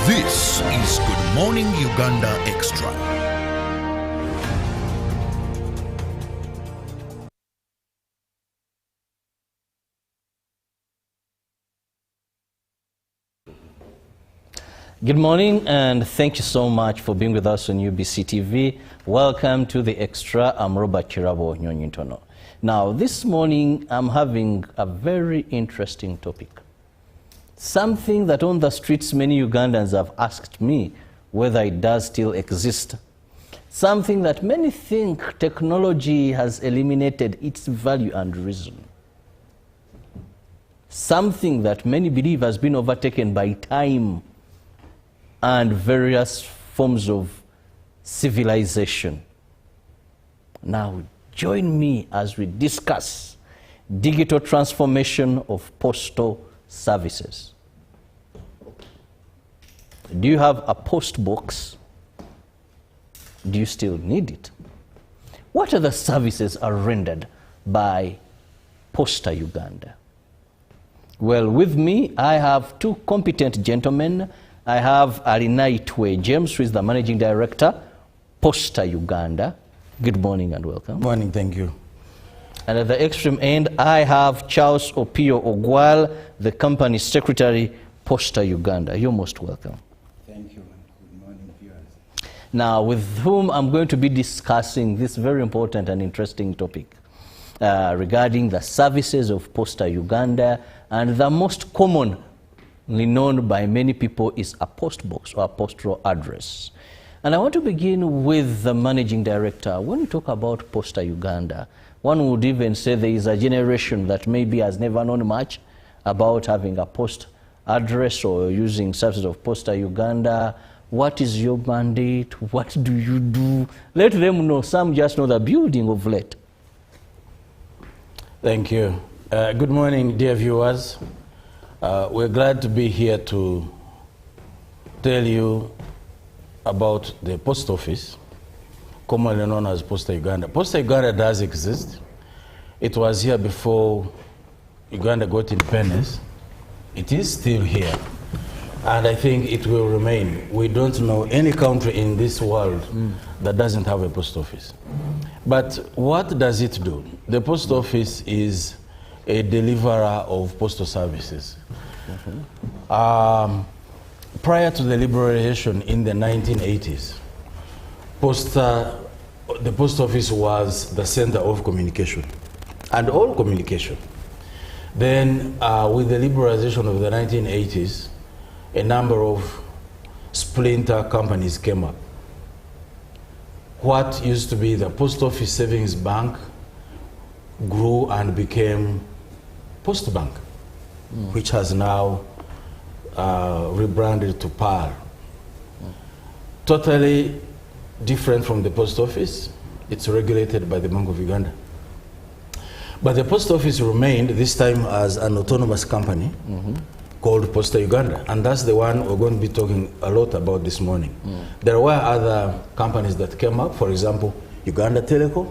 This is Good Morning Uganda Extra. Good morning and thank you so much for being with us on UBC TV. Welcome to the Extra. I'm Robert Kirabo Nyonyintono. Now this morning I'm having a very interesting topic. Something that on the streets many Ugandans have asked me whether it does still exist. Something that many think technology has eliminated its value and reason. Something that many believe has been overtaken by time and various forms of civilization. Now, join me as we discuss digital transformation of postal services. Do you have a post box? Do you still need it? What other services are rendered by Posta Uganda? Well, with me, I have two competent gentlemen. I have Alinaitwe James, who is the Managing Director, Posta Uganda. Good morning and welcome. Morning, thank you. And at the extreme end, I have Charles Opio Ogwal, the Company Secretary, Posta Uganda. You're most welcome. Thank you, and good morning, viewers. Now, with whom I'm going to be discussing this very important and interesting topic regarding the services of Posta Uganda, and the most common known by many people is a post box or a postal address. And I want to begin with the Managing Director. When we talk about Posta Uganda, one would even say there is a generation that maybe has never known much about having a post address or using services of Posta Uganda. What is your mandate? What do you do? Let them know. Some just know the building of late. Thank you. Good morning, dear viewers. We're glad to be here to tell you about the post office, commonly known as Posta Uganda. Posta Uganda does exist. It was here before Uganda got independence. It is still here, and I think it will remain. We don't know any country in this world that doesn't have a post office. But what does it do? The post office is a deliverer of postal services. Prior to the liberalization in the 1980s, the post office was the center of communication, and all communication. Then, with the liberalization of the 1980s, a number of splinter companies came up. What used to be the Post Office Savings Bank grew and became Post Bank, which has now rebranded to PAR. Totally different from the post office. It's regulated by the Bank of Uganda. But the post office remained, this time as an autonomous company called Posta Uganda. And that's the one we're going to be talking a lot about this morning. There were other companies that came up, for example, Uganda Telecom.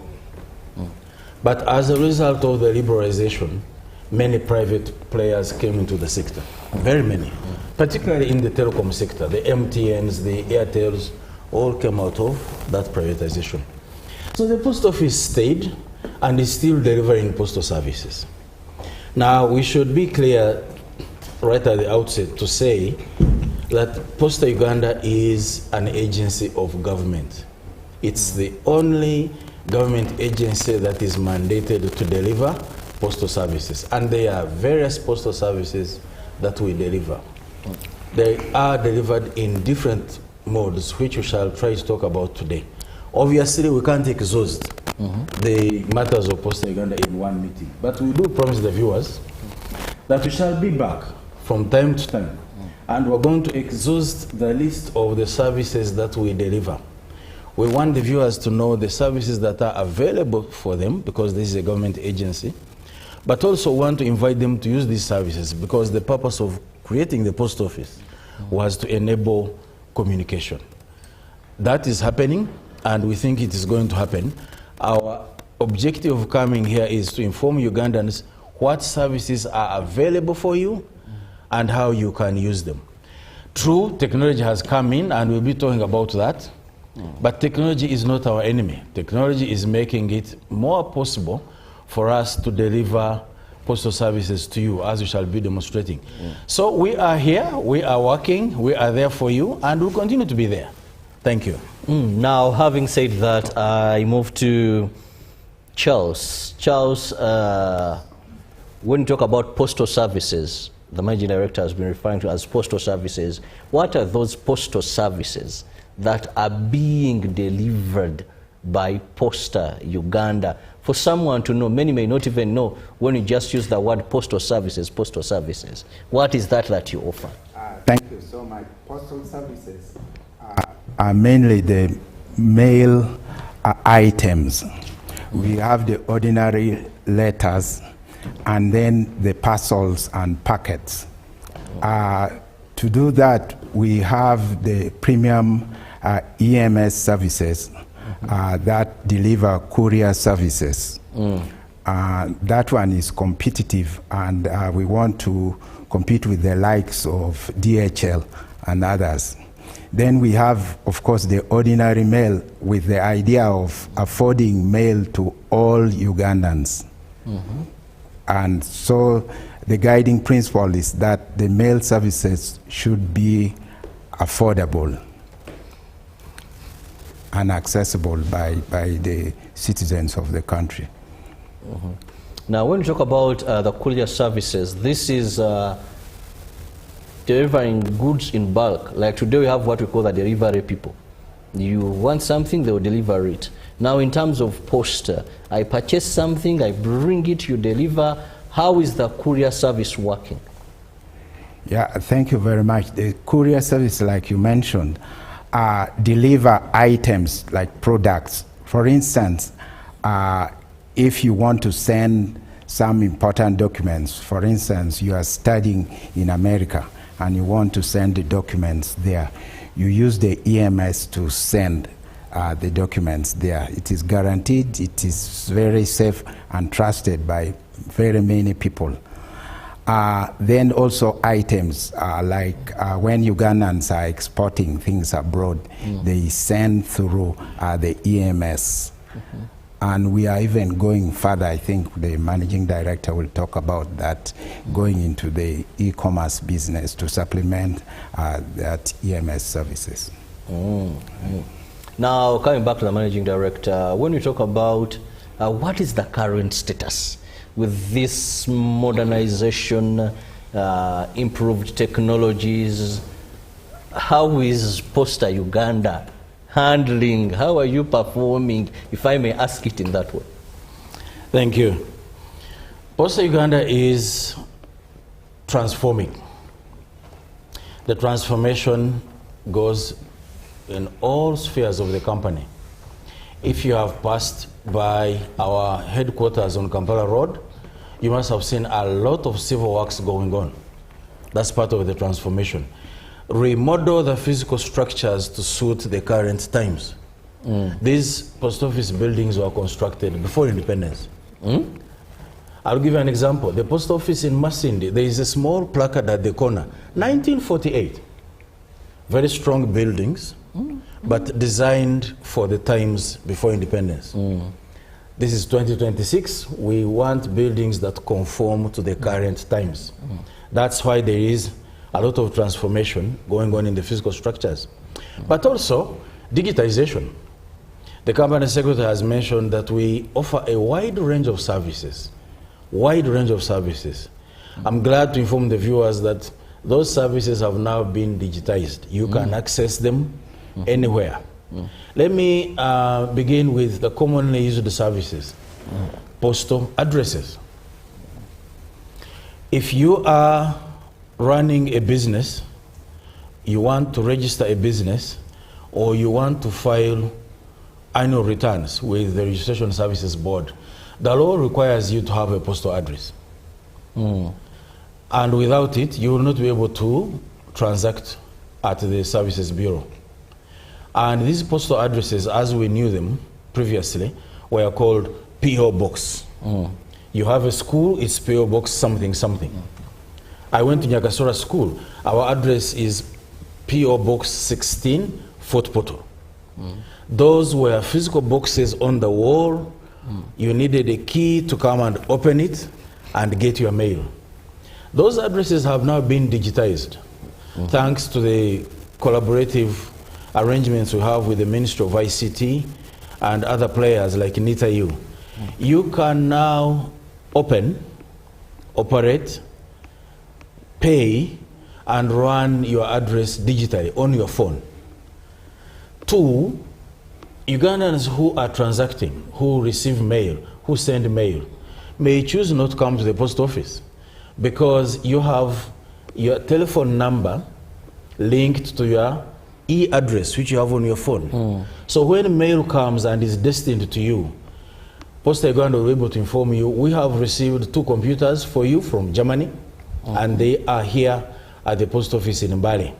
But as a result of the liberalization, many private players came into the sector, very many, particularly in the telecom sector. The MTNs, the Airtels, all came out of that privatization. So the post office stayed and is still delivering postal services. Now, we should be clear right at the outset to say that Posta Uganda is an agency of government. It's the only government agency that is mandated to deliver postal services, and there are various postal services that we deliver. They are delivered in different modes, which we shall try to talk about today. Obviously, we can't exhaust the matters of Posta Uganda in one meeting, but we do promise the viewers that we shall be back from time to time, and we're going to exhaust the list of the services that we deliver. We want the viewers to know the services that are available for them, because this is a government agency, but also want to invite them to use these services, because the purpose of creating the post office was to enable communication. That is happening, and we think it is going to happen. Our objective of coming here is to inform Ugandans what services are available for you and how you can use them. True, technology has come in, and we'll be talking about that. But technology is not our enemy. Technology is making it more possible for us to deliver postal services to you, as we shall be demonstrating. So we are here, we are working, we are there for you, and we'll continue to be there. Thank you. Now, having said that, I move to Charles. Charles, when you talk about postal services, the managing director has been referring to as postal services. What are those postal services that are being delivered by Posta Uganda? For someone to know, many may not even know when you just use the word postal services, postal services. What is that you offer? Thank you so much. Postal services are mainly the mail items. We have the ordinary letters and then the parcels and packets. To do that, we have the premium EMS services that deliver courier services. That one is competitive, and we want to compete with the likes of DHL and others. Then we have, of course, the ordinary mail, with the idea of affording mail to all Ugandans. And so the guiding principle is that the mail services should be affordable and accessible by the citizens of the country. Now, when you talk about the courier services, this is delivering goods in bulk. Like today we have what we call the delivery people. You want something, they will deliver it. Now, in terms of Posta, I purchase something, I bring it, you deliver. How is the courier service working? Yeah, thank you very much. The courier service, like you mentioned, deliver items like products. For instance, if you want to send some important documents, for instance, you are studying in America and you want to send the documents there, you use the EMS to send the documents there. It is guaranteed, it is very safe and trusted by very many people. Then also items like when Ugandans are exporting things abroad, they send through the EMS. And we are even going further. I think the managing director will talk about that, going into the e-commerce business to supplement that EMS services. Now, coming back to the managing director, when we talk about what is the current status with this modernization, improved technologies, how is Posta Uganda handling? How are you performing, if I may ask it in that way? Thank you. Posta Uganda is transforming. The transformation goes in all spheres of the company. If you have passed by our headquarters on Kampala Road, you must have seen a lot of civil works going on. That's part of the transformation. Remodel the physical structures to suit the current times. These post office buildings were constructed before independence. I'll give you an example. The post office in Masindi, there is a small placard at the corner, 1948. Very strong buildings, but designed for the times before independence. This is 2026. We want buildings that conform to the current times. That's why there is a lot of transformation going on in the physical structures. But also, digitization. The company secretary has mentioned that we offer a wide range of services. I'm glad to inform the viewers that those services have now been digitized. You can access them anywhere. Let me begin with the commonly used services. Postal addresses. If you are running a business, you want to register a business, or you want to file annual returns with the Registration Services Board, the law requires you to have a postal address. And without it, you will not be able to transact at the Services Bureau. And these postal addresses, as we knew them previously, were called P.O. Box. You have a school, it's P.O. Box something something. I went to Nyakasora School. Our address is P.O. Box 16, Fort Portal. Those were physical boxes on the wall. You needed a key to come and open it and get your mail. Those addresses have now been digitized, thanks to the collaborative arrangements we have with the Ministry of ICT and other players like NITA-U. You can now open, operate, pay, and run your address digitally on your phone. 2, Ugandans who are transacting, who receive mail, who send mail, may choose not to come to the post office because you have your telephone number linked to your e-address which you have on your phone. So when mail comes and is destined to you, Posta Uganda will be able to inform you, we have received 2 computers for you from Germany, and they are here at the post office in Mbale.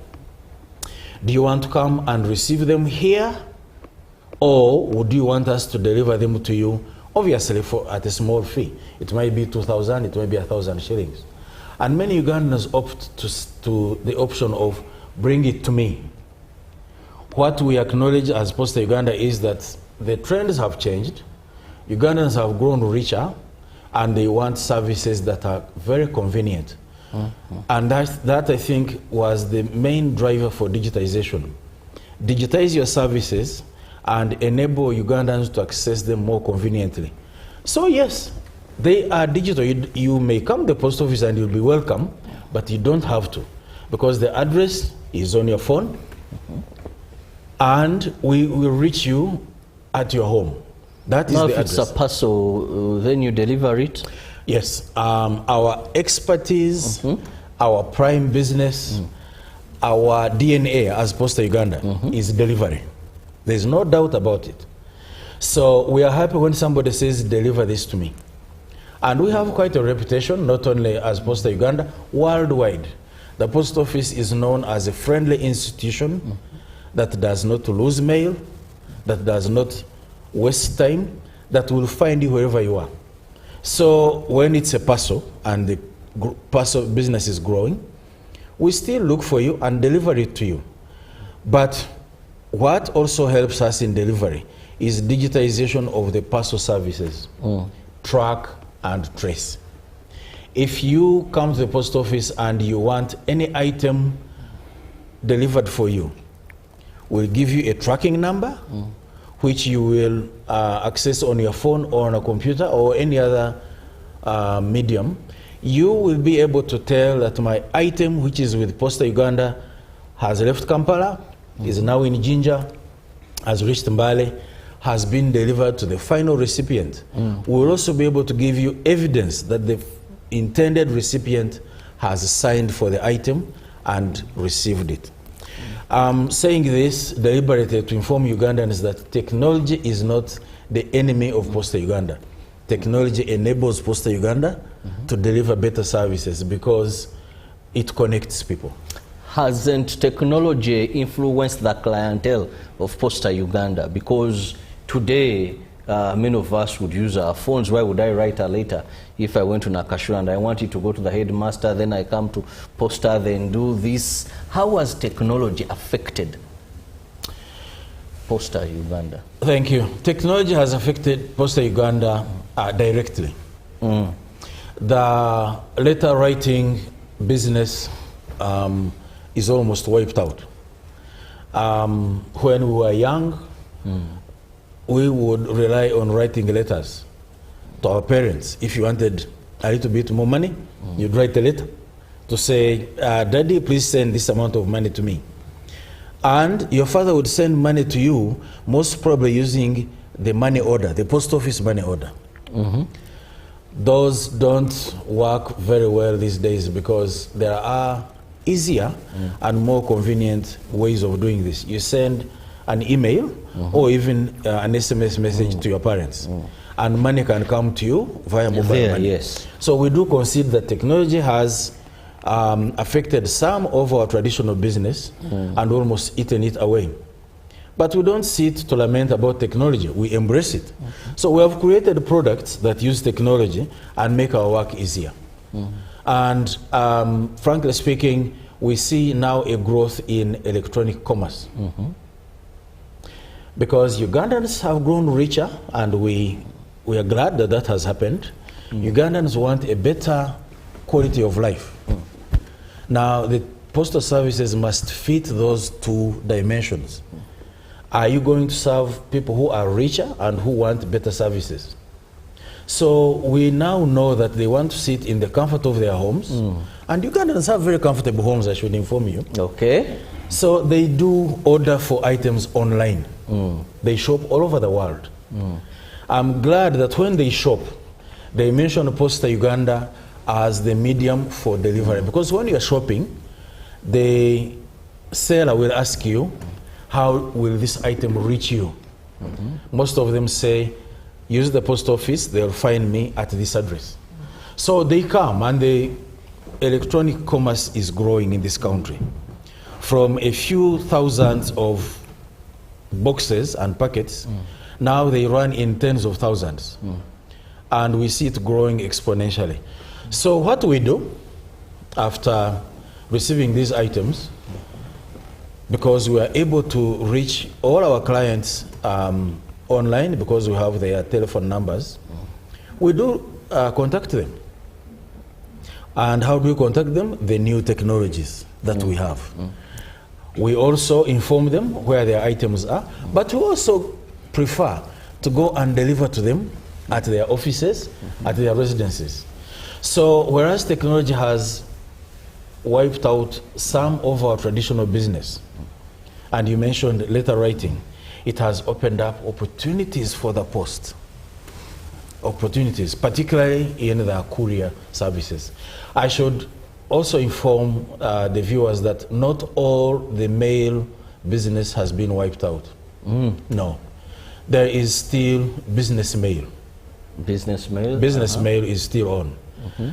Do you want to come and receive them here, or would you want us to deliver them to you, obviously at a small fee? It might be 2,000, it might be 1,000 shillings. And many Ugandans opt to the option of bring it to me. What we acknowledge as Posta Uganda is that the trends have changed. Ugandans have grown richer, and they want services that are very convenient. And that I think was the main driver for digitization. Digitize your services and enable Ugandans to access them more conveniently. So yes, they are digital. You may come to the post office and you'll be welcome, but you don't have to, because the address is on your phone, and we will reach you at your home. That is now the if address. it's a parcel, then you deliver it? Yes, our expertise, our prime business, our DNA as Posta Uganda is delivery. There's no doubt about it. So we are happy when somebody says, deliver this to me. And we have quite a reputation, not only as Posta Uganda, worldwide. The post office is known as a friendly institution that does not lose mail, that does not waste time, that will find you wherever you are. So when it's a parcel and the parcel business is growing, we still look for you and deliver it to you. But what also helps us in delivery is digitization of the parcel services, track and trace. If you come to the post office and you want any item delivered for you, we'll give you a tracking number, which you will access on your phone or on a computer or any other medium. You will be able to tell that my item, which is with Posta Uganda, has left Kampala, is now in Jinja, has reached Mbale, has been delivered to the final recipient. We will also be able to give you evidence that the intended recipient has signed for the item and received it. I'm saying this deliberately to inform Ugandans that technology is not the enemy of Posta Uganda. Technology enables Posta Uganda to deliver better services because it connects people. Hasn't technology influenced the clientele of Posta Uganda? Because today, many of us would use our phones. Why would I write a letter if I went to Nakashura and I wanted to go to the headmaster, then I come to Posta, then do this? How has technology affected Posta Uganda? Thank you. Technology has affected Posta Uganda directly. The letter writing business is almost wiped out. When we were young, we would rely on writing letters to our parents. If you wanted a little bit more money, you'd write a letter to say, Daddy, please send this amount of money to me. And your father would send money to you, most probably using the money order, the post office money order. Those don't work very well these days because there are easier and more convenient ways of doing this. You send an email or even an SMS message to your parents, and money can come to you via mobile money. Yes. So we do concede that technology has affected some of our traditional business and almost eaten it away. But we don't sit to lament about technology, we embrace it. So we have created products that use technology and make our work easier. And frankly speaking, we see now a growth in electronic commerce. Because Ugandans have grown richer, and we are glad that that has happened. Ugandans want a better quality of life. Now, the postal services must fit those two dimensions. Are you going to serve people who are richer and who want better services? So we now know that they want to sit in the comfort of their homes. And Ugandans have very comfortable homes, I should inform you. Okay. So they do order for items online. They shop all over the world. I'm glad that when they shop, they mention Posta Uganda as the medium for delivery. Because when you're shopping, the seller will ask you, how will this item reach you? Most of them say, use the post office, they'll find me at this address. So they come, and the electronic commerce is growing in this country. From a few thousands of boxes and packets, now they run in tens of thousands. And we see it growing exponentially. So what we do after receiving these items, because we are able to reach all our clients online, because we have their telephone numbers, we do contact them. And how do we contact them? The new technologies that we have. We also inform them where their items are, but we also prefer to go and deliver to them at their offices, at their residences. So whereas technology has wiped out some of our traditional business, and you mentioned letter writing, it has opened up opportunities for the post. Opportunities, particularly in the courier services. I should also inform the viewers that not all the mail business has been wiped out. No. There is still business mail. Business mail? Business mail is still on.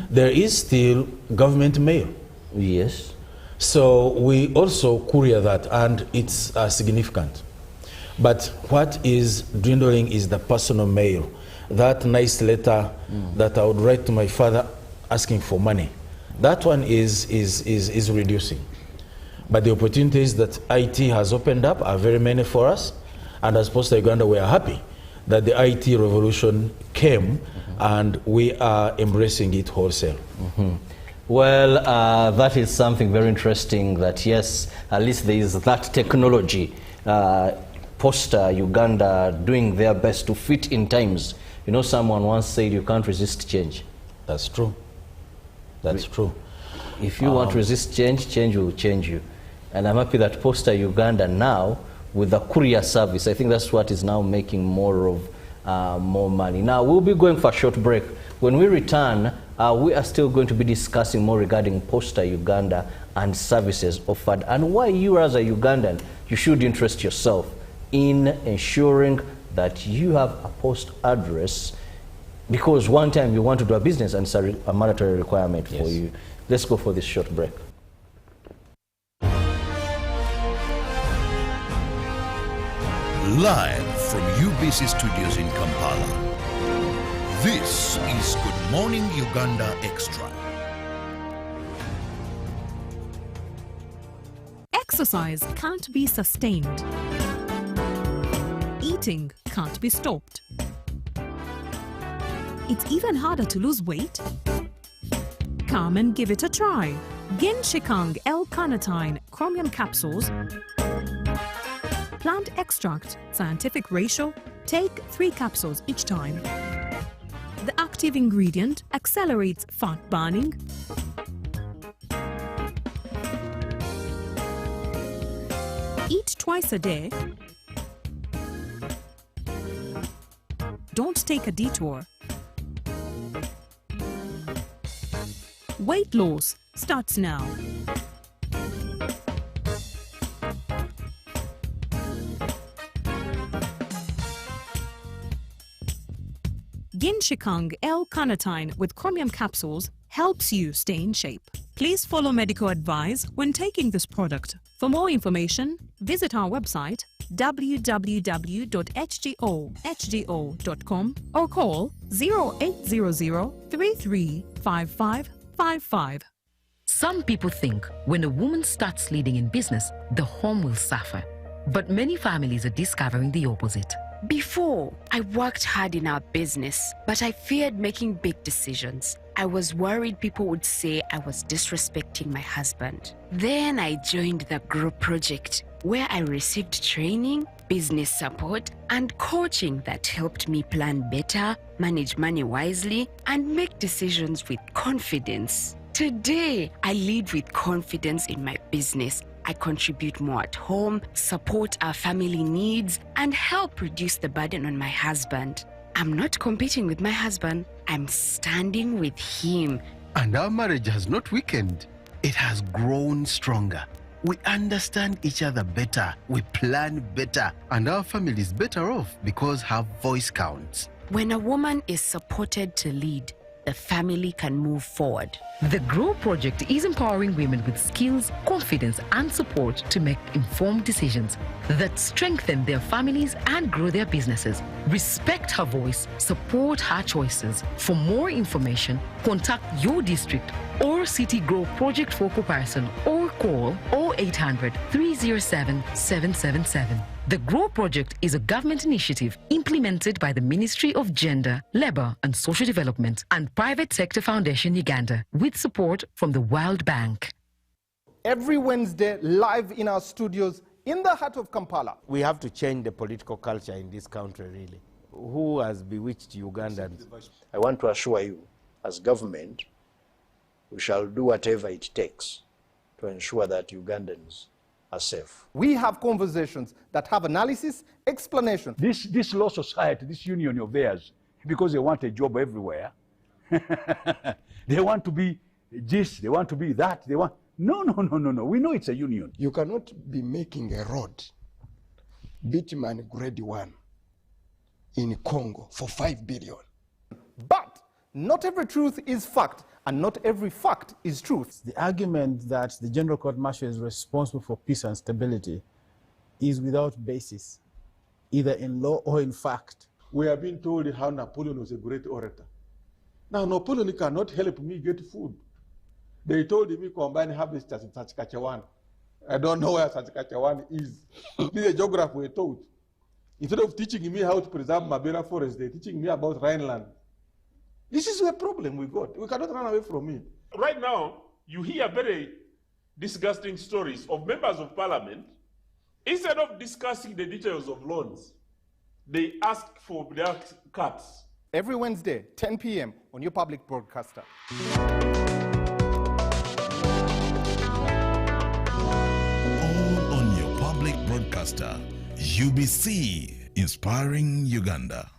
There is still government mail. Yes. So we also courier that, and it's significant. But what is dwindling is the personal mail. That nice letter that I would write to my father asking for money. That one is reducing. But the opportunities that IT has opened up are very many for us. And as Posta Uganda, we are happy that the IT revolution came, and we are embracing it wholesale. Well, that is something very interesting, that yes, at least there is that technology. Posta Uganda doing their best to fit in times. You know, someone once said you can't resist change. That's true. That's true. If you want to resist change, change will change you. And I'm happy that Posta Uganda now, with the courier service, I think that's what is now making more money. Now, we'll be going for a short break. When we return, we are still going to be discussing more regarding Posta Uganda and services offered, and why you as a Ugandan, you should interest yourself in ensuring that you have a post address, because one time you want to do a business and it's a mandatory requirement for you. Let's go for this short break. Live from UBC Studios in Kampala, this is Good Morning Uganda Extra. Exercise can't be sustained. Eating can't be stopped. It's even harder to lose weight. Come and give it a try. Ginshikang L-carnitine chromium capsules, plant extract, scientific ratio, take 3 capsules each time. The active ingredient accelerates fat burning, eat twice a day, don't take a detour. Weight loss starts now. Ginshikang L-carnitine with chromium capsules helps you stay in shape. Please follow medical advice when taking this product. For more information, visit our website www.hgo.com or call 0800 335555. Some people think when a woman starts leading in business, the home will suffer. But many families are discovering the opposite. Before, I worked hard in our business, but I feared making big decisions. I was worried people would say I was disrespecting my husband. Then I joined the group project, where I received training, business support, and coaching that helped me plan better, manage money wisely, and make decisions with confidence. Today, I lead with confidence in my business. I contribute more at home, support our family needs, and help reduce the burden on my husband. I'm not competing with my husband, I'm standing with him. And our marriage has not weakened. It has grown stronger. We understand each other better, we plan better, and our family is better off because her voice counts. When a woman is supported to lead, the family can move forward. The GROW project is empowering women with skills, confidence, and support to make informed decisions that strengthen their families and grow their businesses. Respect her voice, support her choices. For more information, contact your district or City GROW project for comparison or call 0800 307 777. The GROW project is a government initiative implemented by the Ministry of Gender, Labour and Social Development and Private Sector Foundation Uganda with support from the World Bank. Every Wednesday, live in our studios in the heart of Kampala. We have to change the political culture in this country, really. Who has bewitched Ugandans? I want to assure you, as government, we shall do whatever it takes to ensure that Ugandans are safe. We have conversations that have analysis, explanation. This law society, this union of theirs, because they want a job everywhere, they want to be this, they want to be that, they want... No. We know it's a union. You cannot be making a road, bitumen grade 1, in Congo for 5 billion. But not every truth is fact, and not every fact is truth. The argument that the General Court Martial is responsible for peace and stability is without basis, either in law or in fact. We have been told how Napoleon was a great orator. Now, Napoleon cannot help me get food. They told me combine harvest in Saskatchewan. I don't know where Saskatchewan is. This is a geographer we taught. Instead of teaching me how to preserve Mabera forest, they're teaching me about Rhineland. This is a problem we got. We cannot run away from it. Right now, you hear very disgusting stories of members of parliament. Instead of discussing the details of loans, they ask for their cuts. Every Wednesday, 10 p.m. on your public broadcaster. All on your public broadcaster, UBC, inspiring Uganda.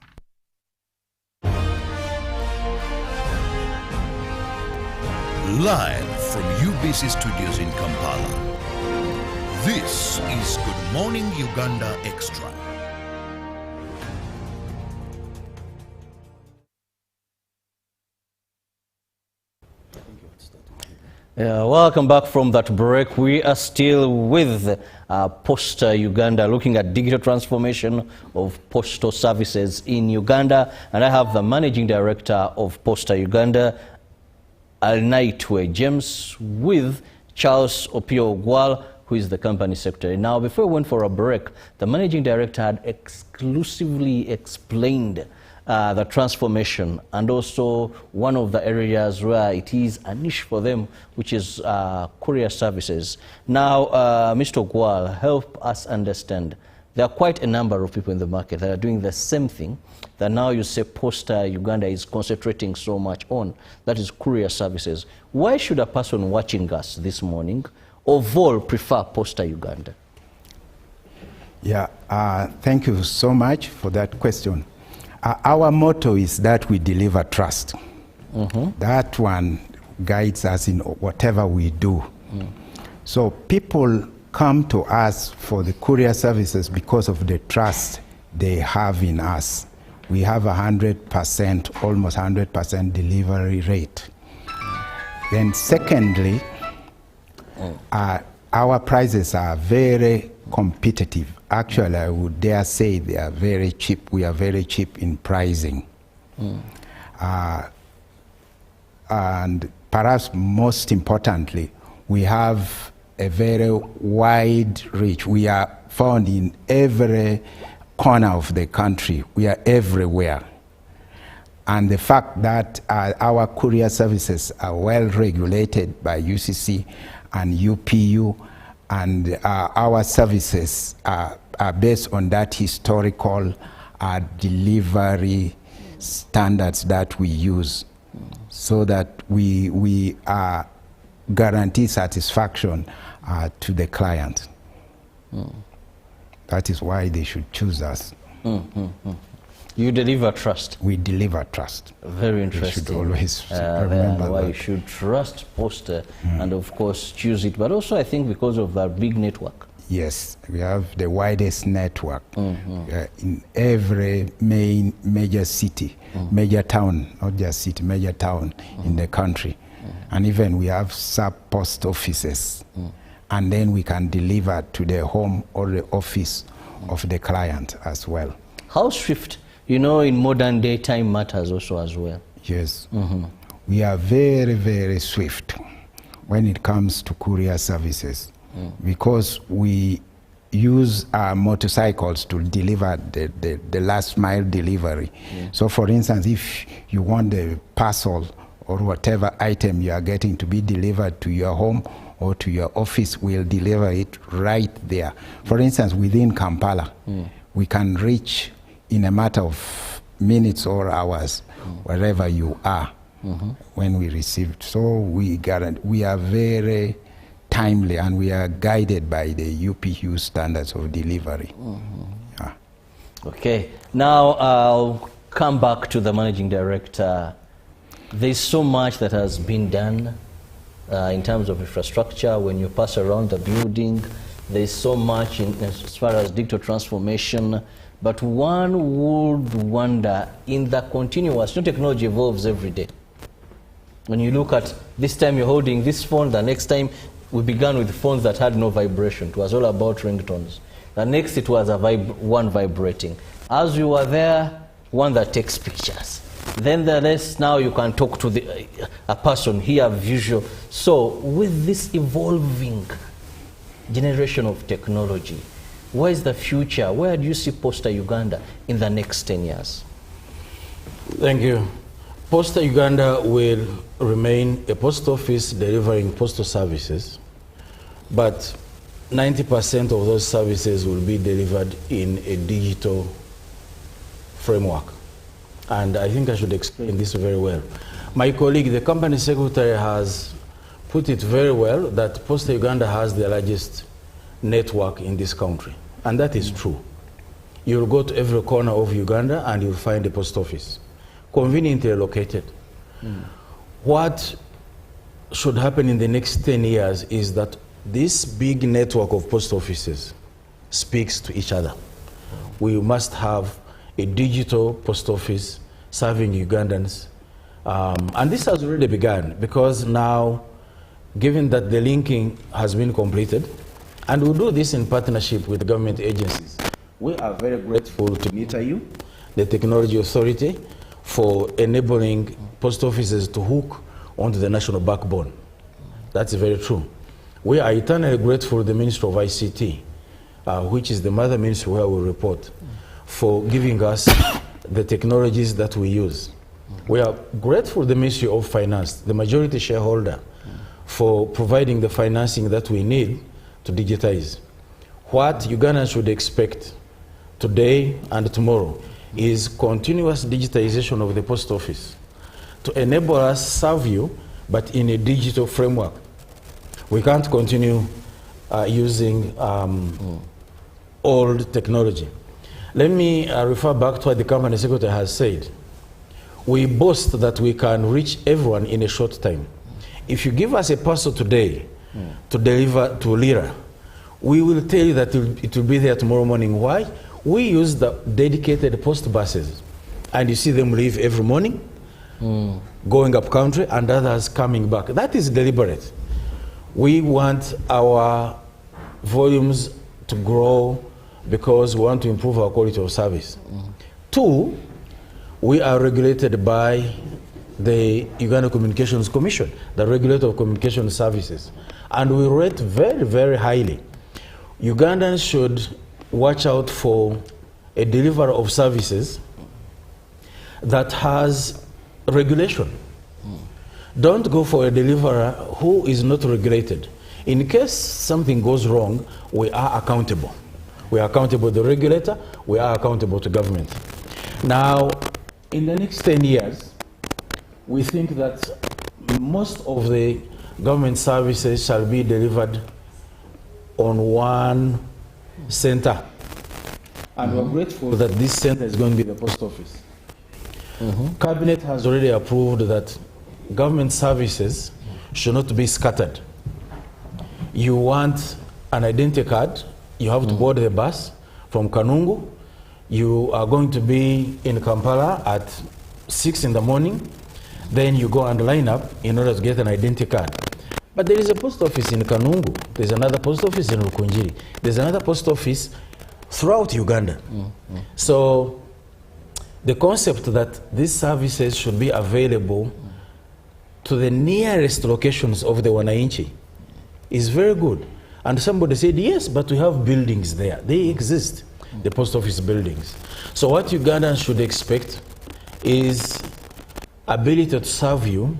Live from UBC Studios in Kampala, this is Good Morning Uganda Extra. Welcome back from that break. We are still with Posta Uganda, looking at digital transformation of postal services in Uganda. And I have the Managing Director of Posta Uganda, Alnaitwe James, with Charles Opio Gwal, who is the company secretary. Now, before we went for a break, the Managing Director had exclusively explained the transformation and also one of the areas where it is a niche for them, which is courier services. Now, Mr. Gwal, help us understand. There are quite a number of people in the market that are doing the same thing that now you say Posta Uganda is concentrating so much on, that is courier services. Why should a person watching us this morning of all prefer Posta Uganda? Yeah, thank you so much for that question. Our motto is that we deliver trust. That one guides us in whatever we do. So people come to us for the courier services because of the trust they have in us. We have 100%, almost 100% delivery rate. Then secondly, our prices are very competitive. Actually, I would dare say they are very cheap. We are very cheap in pricing. And perhaps most importantly, we have a very wide reach. We are found in every corner of the country. We are everywhere. And the fact that our courier services are well regulated by UCC and UPU, and our services are based on that historical delivery standards that we use, so that we guarantee satisfaction to the client. That is why they should choose us. You deliver trust. We deliver trust. Very interesting. You should always remember why that. you should trust Posta and of course choose it, but also I think because of our big network. Yes, we have the widest network in every major city, major town, not just city, major town in the country. And even we have sub-post offices. And then we can deliver to the home or the office of the client as well. How swift? You know, in modern day, time matters also as well. Yes. We are very, very swift when it comes to courier services, because we use our motorcycles to deliver the last mile delivery. So for instance, if you want the parcel or whatever item you are getting to be delivered to your home or to your office, we'll deliver it right there. For instance, within Kampala, we can reach in a matter of minutes or hours wherever you are when we receive it. So we are very timely, and we are guided by the UPU standards of delivery. Okay, now I'll come back to the managing director. There's so much that has been done in terms of infrastructure. When you pass around the building, there's so much as far as digital transformation. But one would wonder, in the continuous, technology evolves every day. When you look at this time you're holding this phone, the next time we began with phones that had no vibration. It was all about ringtones. The next it was one vibrating. As you were there, one that takes pictures. Then the rest, now you can talk to a person, hear visual. So with this evolving generation of technology, where is the future? Where do you see Posta Uganda in the next 10 years? Thank you. Posta Uganda will remain a post office delivering postal services, but 90% of those services will be delivered in a digital framework. And I think I should explain this very well. My colleague, the company secretary, has put it very well that Posta Uganda has the largest network in this country. And that is true. You'll go to every corner of Uganda and you'll find a post office, conveniently located. What should happen in the next 10 years is that this big network of post offices speaks to each other. We must have a digital post office serving Ugandans. And this has already begun, because now, given that the linking has been completed, and we'll do this in partnership with government agencies, we are very grateful to NITAU, the Technology Authority, for enabling post offices to hook onto the national backbone. That's very true. We are eternally grateful to the Ministry of ICT, which is the mother ministry where we report, for giving us the technologies that we use. We are grateful to the Ministry of Finance, the majority shareholder, for providing the financing that we need to digitize. What Ugandans should expect today and tomorrow is continuous digitization of the post office to enable us to serve you, but in a digital framework. We can't continue using old technology. Let me refer back to what the company secretary has said. We boast that we can reach everyone in a short time. If you give us a parcel today to deliver to Lira, we will tell you that it will be there tomorrow morning. Why? We use the dedicated post buses, and you see them leave every morning, going up country, and others coming back. That is deliberate. We want our volumes to grow because we want to improve our quality of service. Two, we are regulated by the Uganda Communications Commission, the regulator of communication services. And we rate very, very highly. Ugandans should watch out for a deliverer of services that has regulation. Don't go for a deliverer who is not regulated. In case something goes wrong, we are accountable. We are accountable to the regulator, we are accountable to government. Now, in the next 10 years, we think that most of the government services shall be delivered on one center. And we're grateful that this center is going to be the post office. Cabinet has already approved that government services should not be scattered. You want an identity card, you have to board the bus from Kanungu. You are going to be in Kampala at 6 in the morning. Then you go and line up in order to get an identity card. But there is a post office in Kanungu. There's another post office in Rukunjiri. There's another post office throughout Uganda. So the concept that these services should be available to the nearest locations of the Wananchi is very good. And somebody said, yes, but we have buildings there. They exist, the post office buildings. So what Ugandans should expect is ability to serve you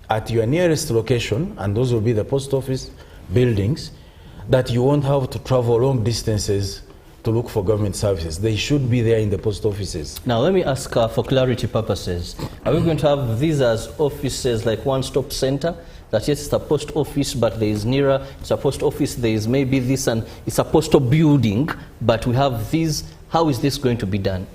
at your nearest location, and those will be the post office buildings, that you won't have to travel long distances to look for government services. They should be there in the post offices. Now let me ask for clarity purposes. Are we going to have these as offices like one-stop center? That yes, it's a post office, but there is nearer, it's a post office, there is maybe this, and it's a postal building, but we have these. How is this going to be done?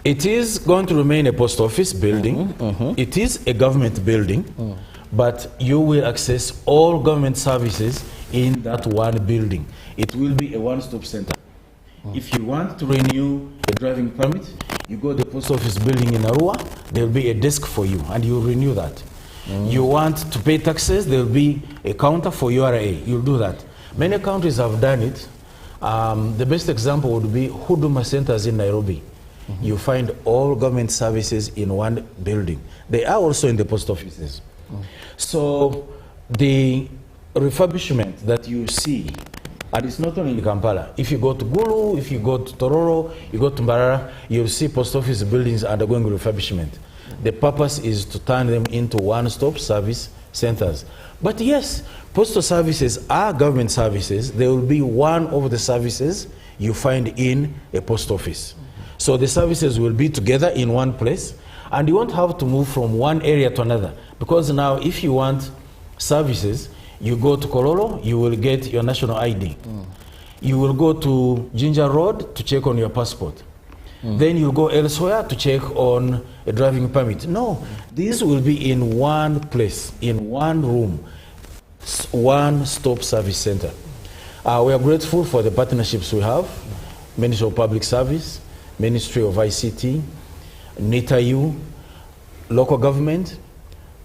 It is going to remain a post office building. It is a government building, but you will access all government services in that one building. It will be a one-stop center. If you want to renew a driving permit, you go to the post office building in Arua, there will be a desk for you, and you renew that. You want to pay taxes, there will be a counter for URA, you'll do that. Many countries have done it. The best example would be Huduma centers in Nairobi. You find all government services in one building. They are also in the post offices. So the refurbishment that you see, and it's not only in Kampala. If you go to Gulu, if you go to Tororo, you go to Mbarara, you'll see post office buildings undergoing refurbishment. The purpose is to turn them into one-stop service centers. But yes, postal services are government services. They will be one of the services you find in a post office. So the services will be together in one place, and you won't have to move from one area to another. Because now if you want services, you go to Kololo, you will get your national ID. You will go to Ginger Road to check on your passport. Then you go elsewhere to check on a driving permit. No, these will be in one place, in one room, one-stop service center. We are grateful for the partnerships we have, Ministry of Public Service, Ministry of ICT, NITAU, local government,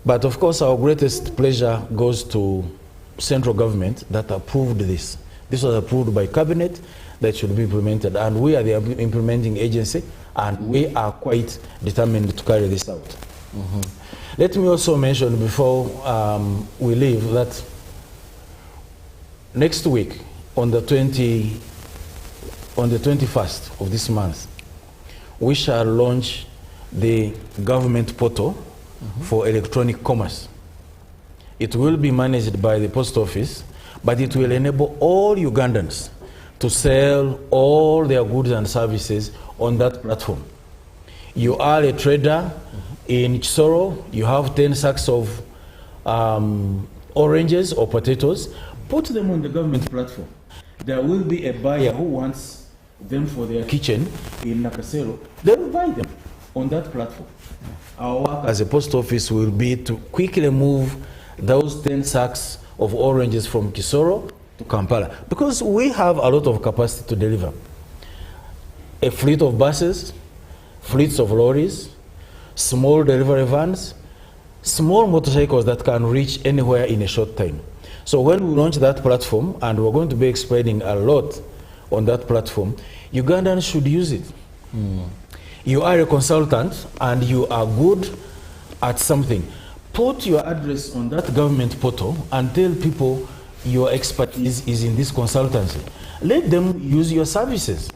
but of course our greatest pleasure goes to central government that approved this. This was approved by cabinet, that should be implemented, and we are the implementing agency, and we are quite determined to carry this out. Let me also mention before we leave that next week on the 21st of this month, we shall launch the government portal for electronic commerce. It will be managed by the post office, but it will enable all Ugandans to sell all their goods and services on that platform. You are a trader in Chisoro, you have 10 sacks of oranges or potatoes, put them on the government platform. There will be a buyer who wants them for their kitchen in Nakasero. They will buy them on that platform. Our work as a post office will be to quickly move those 10 sacks of oranges from Kisoro to Kampala, because we have a lot of capacity to deliver. A fleet of buses, fleets of lorries, small delivery vans, small motorcycles that can reach anywhere in a short time. So when we launch that platform, and we're going to be expanding a lot on that platform, Ugandans should use it. You are a consultant and you are good at something, put your address on that government portal and tell people your expertise is in this consultancy. Let them use your services.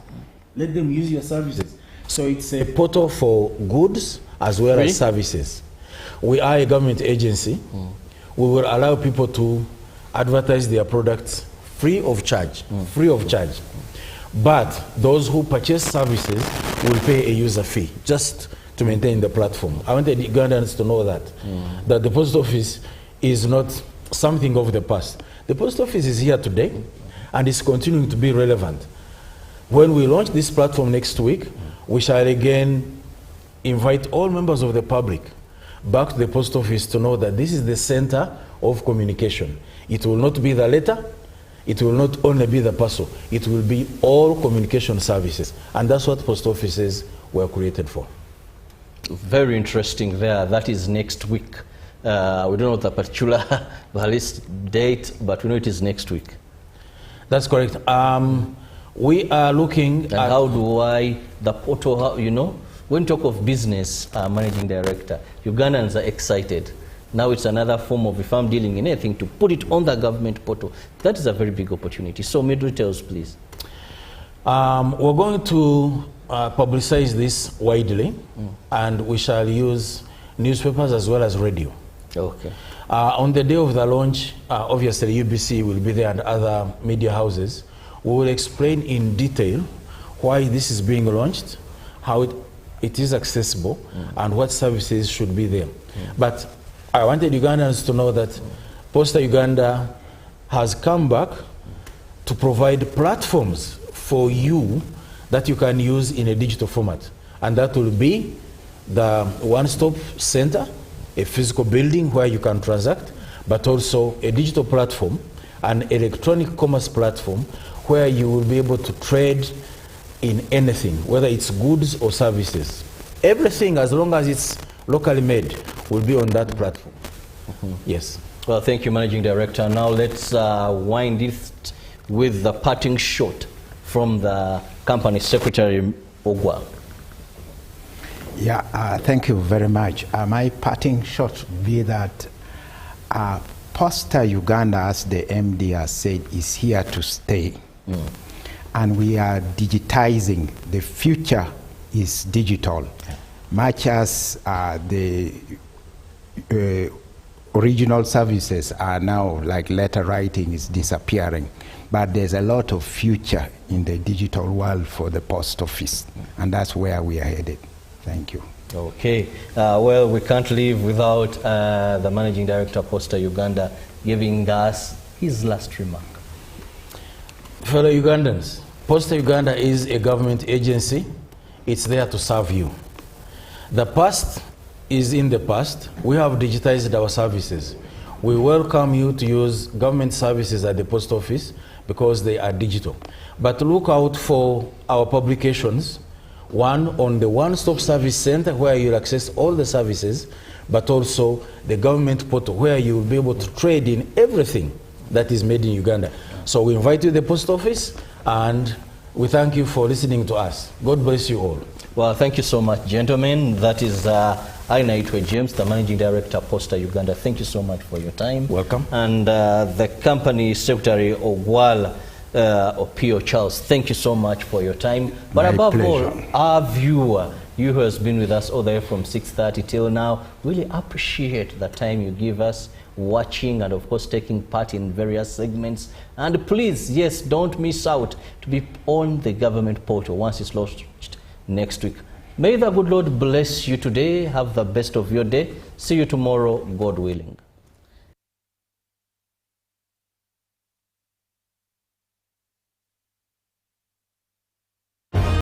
Let them use your services. So it's a portal for goods as well as services. We are a government agency. We will allow people to advertise their products free of charge, free of charge. But those who purchase services will pay a user fee just to maintain the platform. I wanted Ugandans to know that, that the post office is not something of the past. The post office is here today and is continuing to be relevant. When we launch this platform next week, we shall again invite all members of the public back to the post office to know that this is the center of communication. It will not be the letter, it will not only be the parcel, it will be all communication services. And that's what post offices were created for. Very interesting there. That is next week. We don't know the particular release date, but we know it is next week. That's correct. We are looking and at how do the portal, you know, when you talk of business, managing director, Ugandans are excited. Now it's another form of, if I'm dealing in anything, to put it on the government portal. That is a very big opportunity. So, more details, please. We're going to publicize this widely, and we shall use newspapers as well as radio. Okay. On the day of the launch, obviously UBC will be there and other media houses. We will explain in detail why this is being launched, how it is accessible, and what services should be there. But I wanted Ugandans to know that Posta Uganda has come back to provide platforms for you that you can use in a digital format. And that will be the one-stop center, a physical building where you can transact, but also a digital platform, an electronic commerce platform where you will be able to trade in anything, whether it's goods or services. Everything, as long as it's locally made, will be on that platform. Yes. Well, thank you, Managing Director. Now let's wind it with the parting shot from the Company Secretary, Ogwa. Yeah, thank you very much. My parting shot would be that Posta Uganda, as the MD has said, is here to stay. And we are digitizing. The future is digital. Much as the original services are now, like letter writing is disappearing. But there's a lot of future in the digital world for the post office. And that's where we are headed. Thank you. Okay. Well, we can't live without the Managing Director of Posta Uganda giving us his last remark. Fellow Ugandans, Posta Uganda is a government agency. It's there to serve you. The past is in the past. We have digitized our services. We welcome you to use government services at the post office because they are digital. But look out for our publications, one on the one-stop service center where you'll access all the services, but also the government portal where you will be able to trade in everything that is made in Uganda. So we invite you to the post office, and we thank you for listening to us. God bless you all. Well, thank you so much, gentlemen. That is Inaitwe James, the Managing Director of Posta Uganda. Thank you so much for your time. Welcome. And the Company Secretary, Ogwal Opio Charles, thank you so much for your time. But My above pleasure. all, our viewer, you who has been with us all the way from 6:30 till now, really appreciate the time you give us watching and of course taking part in various segments. And please, yes, don't miss out to be on the government portal once it's launched next week. May the good Lord bless you today. Have the best of your day. See you tomorrow, God willing.